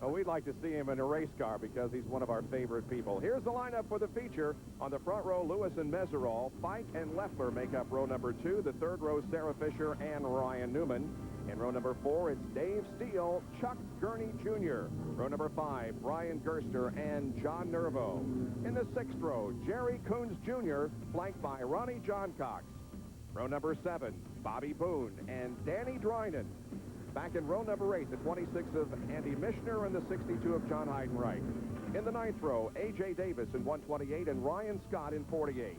Well, we'd like to see him in a race car because he's one of our favorite people. Here's the lineup for the feature. On the front row, Lewis and Meserol. Pike and Leffler make up row number 2. The third row, Sarah Fisher and Ryan Newman. In row number 4, it's Dave Steele, Chuck Gurney Jr. Row number 5, Brian Gerster and John Nervo. In the 6th row, Jerry Coons Jr., flanked by Ronnie Johncox. Row number 7, Bobby Boone and Danny Dryden. Back in row number 8, the 26 of Andy Mishner and the 62 of John Heidenreich. In the 9th row, A.J. Davis in 128 and Ryan Scott in 48.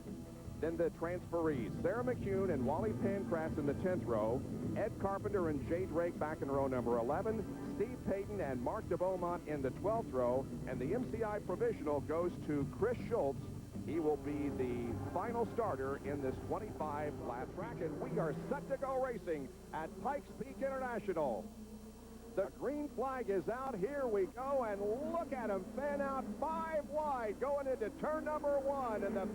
Then the transferees, Sarah McCune and Wally Pancratz in the 10th row, Ed Carpenter and Jay Drake back in row number 11, Steve Payton and Mark DeBeaumont in the 12th row, and the MCI provisional goes to Chris Schultz. He will be the final starter in this 25-lap track, and we are set to go racing at Pikes Peak International. The green flag is out. Here we go, and look at him fan out 5 wide going into turn number 1, and the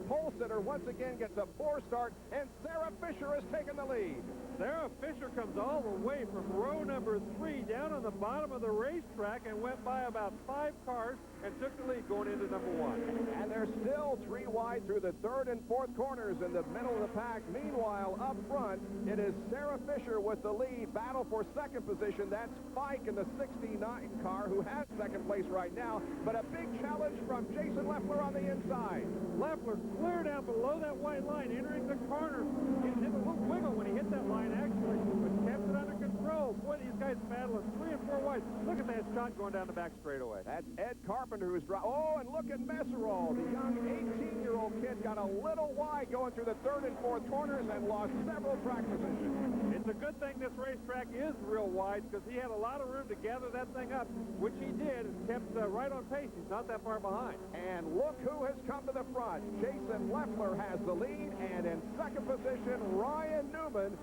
pole sitter once again gets a 4 start, and Sarah Fisher has taken the lead. Sarah Fisher comes all the way from row number 3 down on the bottom of the racetrack and went by about 5 cars and took the lead going into number 1. And they're still 3 wide through the 3rd and 4th corners in the middle of the pack. Meanwhile, up front, it is Sarah Fisher with the lead. Battle for second position. That's Pike in the 69 car, who has second place right now. But a big challenge from Jason Leffler on the inside. Leffler clear down below that white line, entering the corner. He did a little wiggle when he hit that line, actually, but kept it under control. Boy, these guys battling 3 and 4 wide. Look at that shot going down the back straightaway. That's Ed Carpenter, who's driving. Oh, and look at Meserol. The young 18-year-old kid got a little wide going through the 3rd and 4th corners and lost several track positions. It's a good thing this racetrack is real wide, because he had a lot of room to gather that thing up, which he did, and kept right on pace. He's not that far behind. And look who has come to the front. Jason Leffler has the lead, and in second position, Ryan Newman,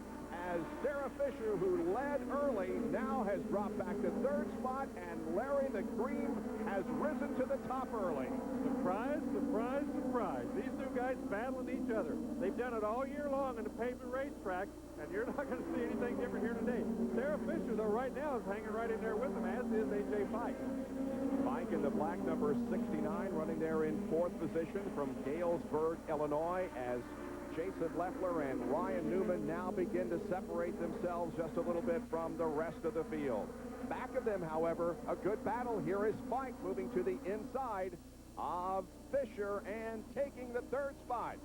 as Sarah Fisher, who led early, now has dropped back to 3rd spot, and Larry the Cream has risen to the top early. Surprise, surprise, surprise. These two guys battling each other. They've done it all year long in the pavement racetrack, and you're not going to see anything different here today. Sarah Fisher, though, right now is hanging right in there with them, as is A.J. Pike. Pike in the black number 69, running there in 4th position from Galesburg, Illinois, as Jason Leffler and Ryan Newman now begin to separate themselves just a little bit from the rest of the field. Back of them, however, a good battle. Here is Pike moving to the inside of Fisher and taking the 3rd spot.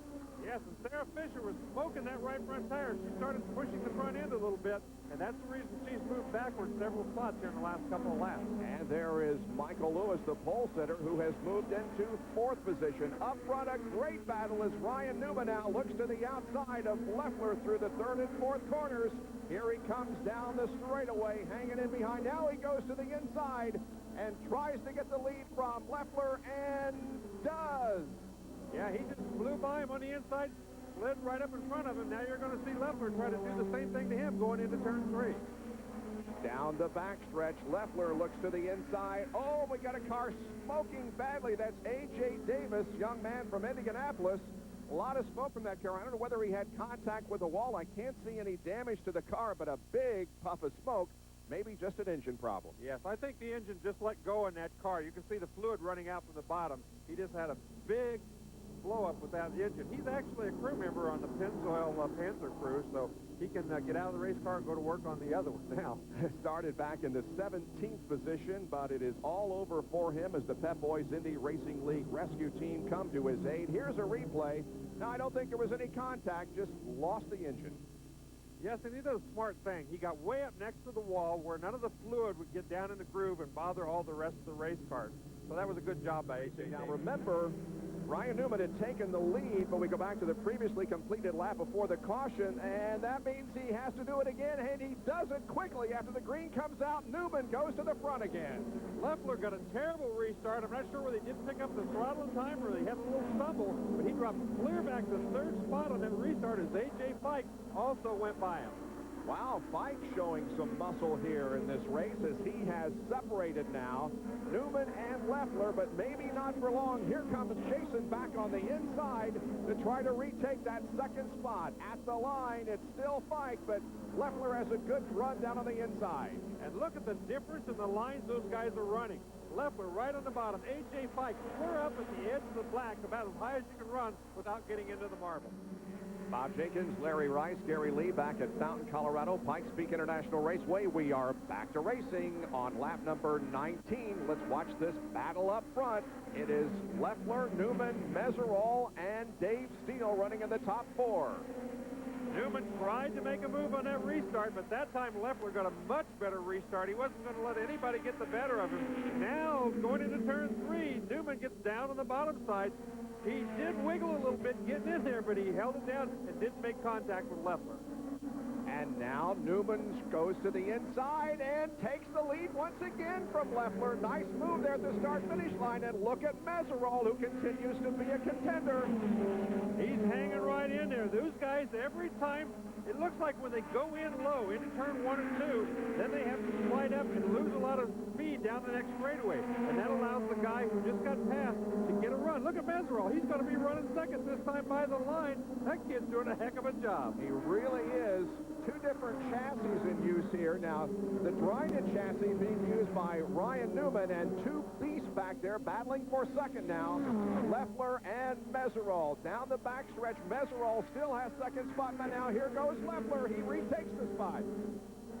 Yes, and Sarah Fisher was smoking that right front tire. She started pushing the front end a little bit, and that's the reason she's moved backwards several spots here in the last couple of laps. And there is Michael Lewis, the pole sitter, who has moved into 4th position. Up front, a great battle as Ryan Newman now looks to the outside of Leffler through the 3rd and 4th corners. Here he comes down the straightaway, hanging in behind. Now he goes to the inside and tries to get the lead from Leffler, and does. Yeah, he just flew by him on the inside, slid right up in front of him. Now you're going to see Leffler try to do the same thing to him going into turn 3. Down the backstretch, Leffler looks to the inside. Oh, we got a car smoking badly. That's A.J. Davis, young man from Indianapolis. A lot of smoke from that car. I don't know whether he had contact with the wall. I can't see any damage to the car, but a big puff of smoke. Maybe just an engine problem. Yes, I think the engine just let go in that car. You can see the fluid running out from the bottom. He just had a big blow up without the engine. He's actually a crew member on the Pennzoil Panther crew, so he can get out of the race car and go to work on the other one now. Started back in the 17th position, but it is all over for him as the Pep Boys Indy Racing League rescue team come to his aid. Here's a replay. Now, I don't think there was any contact, just lost the engine. Yes, and he did a smart thing. He got way up next to the wall where none of the fluid would get down in the groove and bother all the rest of the race cars. So that was a good job by A.J. Now, remember, Ryan Newman had taken the lead, but we go back to the previously completed lap before the caution, and that means he has to do it again, and he does it quickly. After the green comes out, Newman goes to the front again. Leffler got a terrible restart. I'm not sure whether he didn't pick up the throttle in time or he had a little stumble, but he dropped clear back to 3rd spot on that restart as A.J. Pike also went by him. Wow, Fike showing some muscle here in this race as he has separated now Newman and Leffler, but maybe not for long. Here comes Jason back on the inside to try to retake that second spot. At the line, it's still Fike, but Leffler has a good run down on the inside. And look at the difference in the lines those guys are running. Leffler right on the bottom. A.J. Fike clear up at the edge of the black about as high as you can run without getting into the marble. Bob Jenkins, Larry Rice, Gary Lee back at Fountain, Colorado, Pikes Peak International Raceway. We are back to racing on lap number 19. Let's watch this battle up front. It is Leffler, Newman, Meserol, and Dave Steele running in the top four. Newman tried to make a move on that restart, but that time Leffler got a much better restart. He wasn't going to let anybody get the better of him. Now, going into turn 3, Newman gets down on the bottom side. He did wiggle a little bit getting in there, but he held it down and didn't make contact with Leffler. And now Newman goes to the inside and takes the lead once again from Leffler. Nice move there at the start-finish line. And look at Meserol, who continues to be a contender. He's hanging right in there. Those guys, every time, it looks like when they go in low into turn 1 and 2, then they have to slide up and lose a lot of speed down the next straightaway. And that allows the guy who just got past to get a run. Look at Meserol. He's going to be running second this time by the line. That kid's doing a heck of a job. He really is. Two different chassis in use here. Now, the Dryden chassis being used by Ryan Newman, and two beasts back there battling for second now. Leffler and Meserol. Down the backstretch, Meserol still has second spot, but now here goes Leffler. He retakes the spot.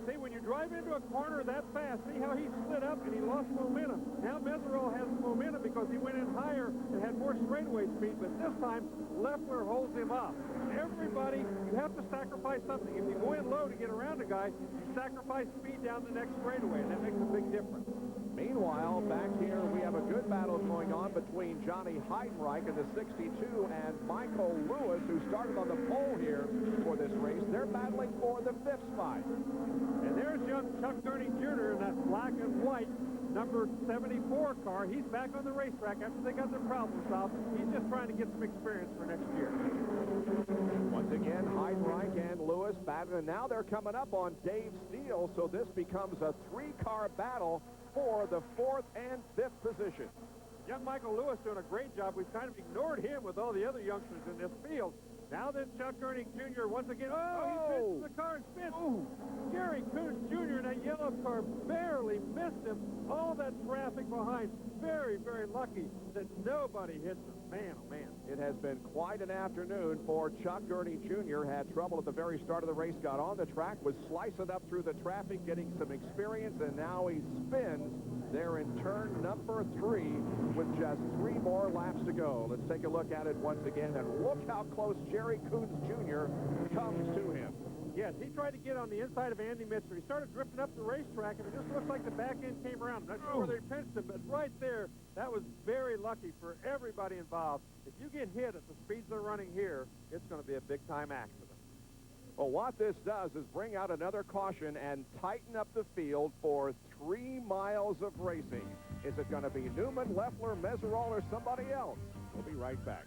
See, when you drive into a corner that fast, see how he slid up and he lost momentum. Now Meserol has momentum because he went in higher and had more straightaway speed, but this time Leffler holds him up. Everybody, you have to sacrifice something. If you go in low to get around a guy, you sacrifice speed down the next straightaway, and that makes a big difference. Meanwhile, back here, we have a good battle going on between Johnny Heidenreich in the 62 and Michael Lewis, who started on the pole here for this race. They're battling for the 5th spot. And there's young Chuck Gurney Jr. in that black and white number 74 car. He's back on the racetrack after they got their problem solved. He's just trying to get some experience for next year. Once again, Heidenreich and Lewis battling, and now they're coming up on Dave Steele, so this becomes a 3-car battle for the 4th and 5th position. Young Michael Lewis doing a great job. We've kind of ignored him with all the other youngsters in this field. Now then, Chuck Gurney Jr. once again. Oh, he missed the car and spins. Ooh. Jerry Coons Jr. in that yellow car barely missed him. All that traffic behind. Very, very lucky that nobody hit him. Man, oh, man. It has been quite an afternoon for Chuck Gurney Jr. Had trouble at the very start of the race, got on the track, was slicing up through the traffic, getting some experience, and now he spins there in turn number 3 with just 3 more laps to go. Let's take a look at it once again, and look how close Jerry Coons Jr. comes to him. Yes, he tried to get on the inside of Andy Mitchell. He started drifting up the racetrack, and it just looks like the back end came around. I'm not sure where they pinched him, but right there, that was very lucky for everybody involved. If you get hit at the speeds they're running here, it's going to be a big-time accident. Well, what this does is bring out another caution and tighten up the field for 3 miles of racing. Is it going to be Newman, Leffler, Meserol, or somebody else? We'll be right back.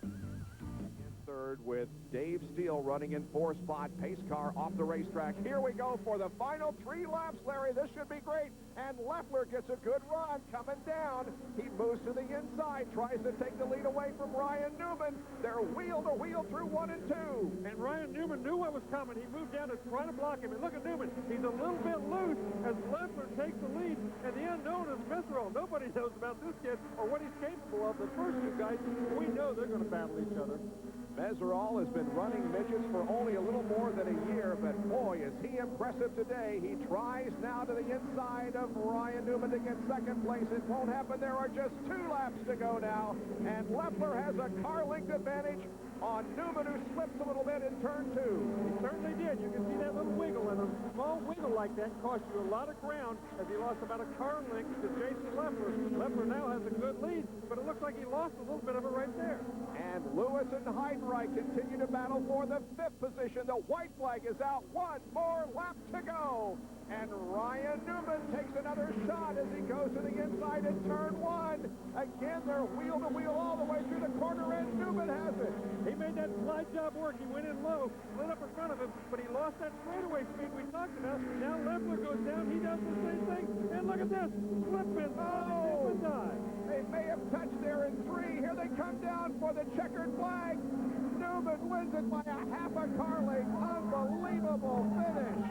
Third with Dave Steele running in 4th spot. Pace car off the racetrack. Here we go for the final 3 laps, Larry. This should be great. And Leffler gets a good run coming down. He moves to the inside, tries to take the lead away from Ryan Newman. They're wheel to wheel through 1 and 2. And Ryan Newman knew what was coming. He moved down to try to block him. And look at Newman. He's a little bit loose as Leffler takes the lead. And the unknown is Meserol. Nobody knows about this kid or what he's capable of. The first 2 guys, we know they're going to battle each other. Meserol has been running midgets for only a little more than a year, but boy, is he impressive today. He tries now to the inside of Ryan Newman to get second place. It won't happen. There are just 2 laps to go now, and Leffler has a car length advantage on Newman, who slips a little bit in turn 2. He certainly did. You can see that little wiggle, and a small wiggle like that cost you a lot of ground as he lost about a car length to Jason Leffler. Leffler now has a good lead, but it looks like he lost a little bit of it right there. And Lewis and Heidenreich continue to battle for the 5th position. The white flag is out. 1 more lap to go. And Ryan Newman takes another shot as he goes to the inside in turn 1. Again, they're wheel to wheel all the way through the corner, and Newman has it. He made that slide job work. He went in low, split up in front of him, but he lost that straightaway speed we talked about. Now Leffler goes down. He does the same thing. And look at this. Slip in. Oh! Dive. They may have touched there in 3. Here they come down for the checkered flag. Newman wins it by a half a car length. Unbelievable finish.